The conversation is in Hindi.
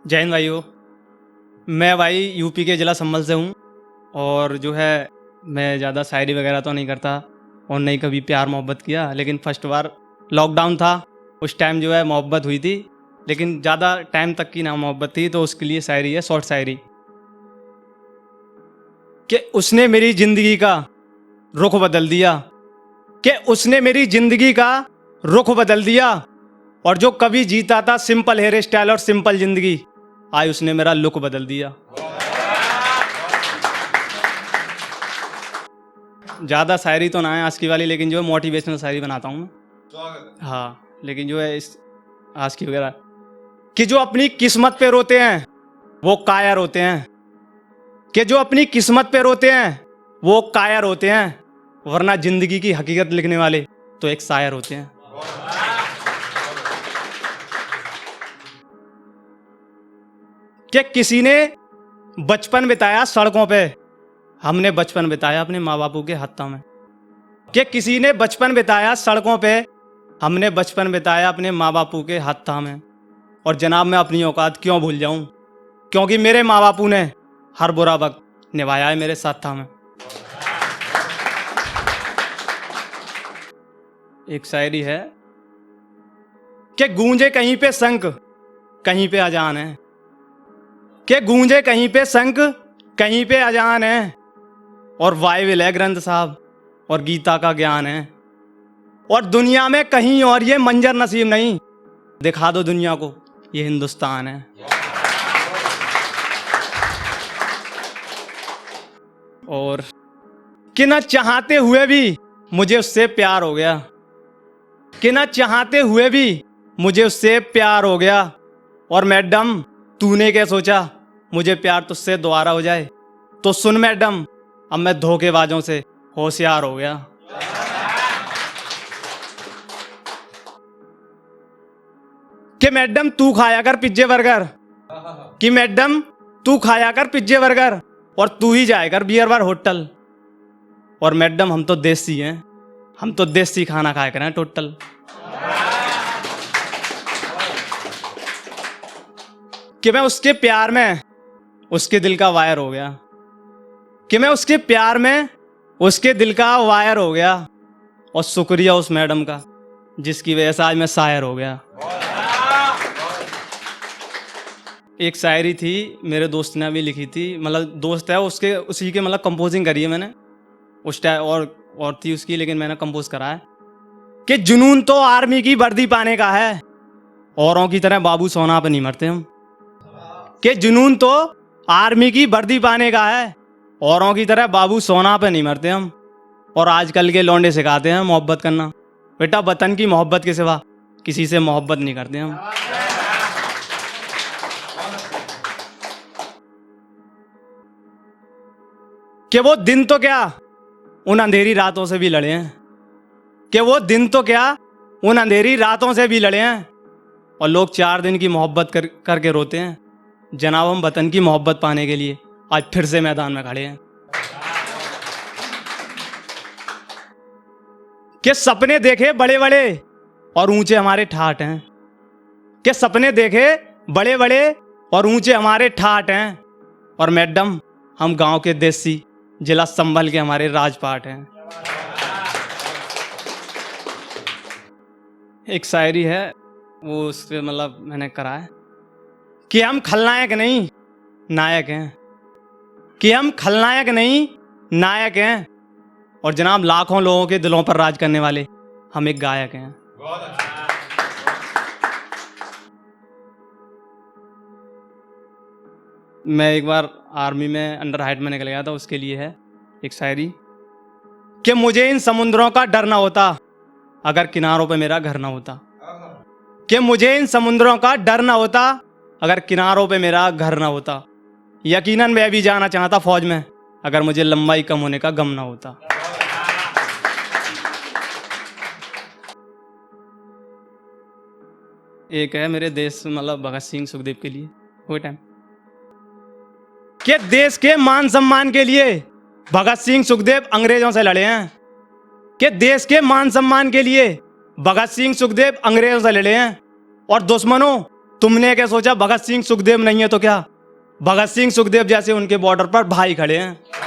जय हिंद भाइयों। मैं भाई यूपी के ज़िला संभल से हूँ और जो है मैं ज़्यादा शायरी वगैरह तो नहीं करता और नहीं कभी प्यार मोहब्बत किया, लेकिन फर्स्ट बार लॉकडाउन था उस टाइम जो है मोहब्बत हुई थी, लेकिन ज़्यादा टाइम तक की ना मोहब्बत थी, तो उसके लिए शायरी है, शॉर्ट शायरी। कि उसने मेरी ज़िंदगी का रुख बदल दिया, कि उसने मेरी ज़िंदगी का रुख बदल दिया, और जो कभी जीता था सिंपल हेयर स्टाइल और सिंपल ज़िंदगी, आज उसने मेरा लुक बदल दिया। ज़्यादा शायरी तो ना है आज की वाली, लेकिन जो है मोटिवेशनल शायरी बनाता हूँ मैं। हाँ, लेकिन जो है इस आज की वगैरह कि जो अपनी किस्मत पे रोते हैं वो कायर होते हैं, कि जो अपनी किस्मत पे रोते हैं वो कायर होते हैं, वरना जिंदगी की हकीकत लिखने वाले तो एक शायर होते हैं। कि किसी ने बचपन बिताया सड़कों पे, हमने बचपन बिताया अपने माँ बापों के हाथों में। कि किसी ने बचपन बिताया सड़कों पे, हमने बचपन बिताया अपने माँ बापों के हाथों में। और जनाब मैं अपनी औकात क्यों भूल जाऊं, क्योंकि मेरे माँ बापू ने हर बुरा वक्त निभाया है मेरे साथ में। एक शायरी है कि गूंजे कहीं पे शंख कहीं पे अजान है, कि गूंजे कहीं पे शंख कहीं पे अजान है, और बाइबल है ग्रंथ साहब और गीता का ज्ञान है, और दुनिया में कहीं और ये मंजर नसीब नहीं, दिखा दो दुनिया को ये हिंदुस्तान है। और कि न चाहते हुए भी मुझे उससे प्यार हो गया, कि न चाहते हुए भी मुझे उससे प्यार हो गया, और मैडम तूने क्या सोचा मुझे प्यार तुझसे दोबारा हो जाए, तो सुन मैडम अब मैं धोखेबाजों से होशियार हो गया। कि मैडम तू खाया कर पिज्जे बर्गर, कि मैडम तू खाया कर पिज्जे बर्गर, और तू ही जाया कर बियर बार होटल, और मैडम हम तो देसी हैं, हम तो देसी खाना खाया करें टोटल। कि मैं उसके प्यार में उसके दिल का वायर हो गया, कि मैं उसके प्यार में उसके दिल का वायर हो गया, और शुक्रिया उस मैडम का जिसकी वजह से आज मैं शायर हो गया। एक शायरी थी मेरे दोस्त ने अभी लिखी थी, मतलब दोस्त है उसके उसी के मतलब कंपोजिंग करी है मैंने उस टाइम, और थी उसकी लेकिन मैंने कंपोज करा है। कि जुनून तो आर्मी की वर्दी पाने का है, औरों की तरह बाबू सोना पे नहीं मरते हम। कि जुनून तो आर्मी की वर्दी पाने का है, औरों की तरह बाबू सोना पे नहीं मरते हम, और आजकल के लौंडे सिखाते हैं मोहब्बत करना, बेटा वतन की मोहब्बत के सिवा किसी से मोहब्बत नहीं करते हम। कि वो दिन तो क्या उन अंधेरी रातों से भी लड़े हैं, कि वो दिन तो क्या उन अंधेरी रातों से भी लड़े हैं, और लोग 4 दिन की मोहब्बत करके रोते हैं, जनाब हम वतन की मोहब्बत पाने के लिए आज फिर से मैदान में खड़े हैं। कि सपने देखे बड़े बड़े और ऊंचे हमारे ठाठ हैं, कि सपने देखे बड़े बड़े और ऊंचे हमारे ठाठ हैं, और मैडम हम गांव के देसी जिला संभल के हमारे राजपाट हैं। एक शायरी है वो उसके मतलब मैंने करा है कि हम खलनायक नहीं नायक हैं, कि हम खलनायक नहीं नायक हैं, और जनाब लाखों लोगों के दिलों पर राज करने वाले हम एक गायक हैं। मैं एक बार आर्मी में अंडर हाइट में निकल गया था, उसके लिए है एक शायरी कि मुझे इन समुद्रों का डर ना होता अगर किनारों पे मेरा घर ना होता, कि मुझे इन समुद्रों का डर ना होता अगर किनारों पे मेरा घर ना होता, यकीनन मैं भी जाना चाहता फौज में अगर मुझे लंबाई कम होने का गम ना होता। एक है मेरे देश मतलब भगत सिंह सुखदेव के लिए कोई टाइम कि देश के मान सम्मान के लिए भगत सिंह सुखदेव अंग्रेजों से लड़े हैं, कि देश के मान सम्मान के लिए भगत सिंह सुखदेव अंग्रेजों से लड़े हैं, और दुश्मनों तुमने क्या सोचा भगत सिंह सुखदेव नहीं है तो क्या, भगत सिंह सुखदेव जैसे उनके बॉर्डर पर भाई खड़े हैं।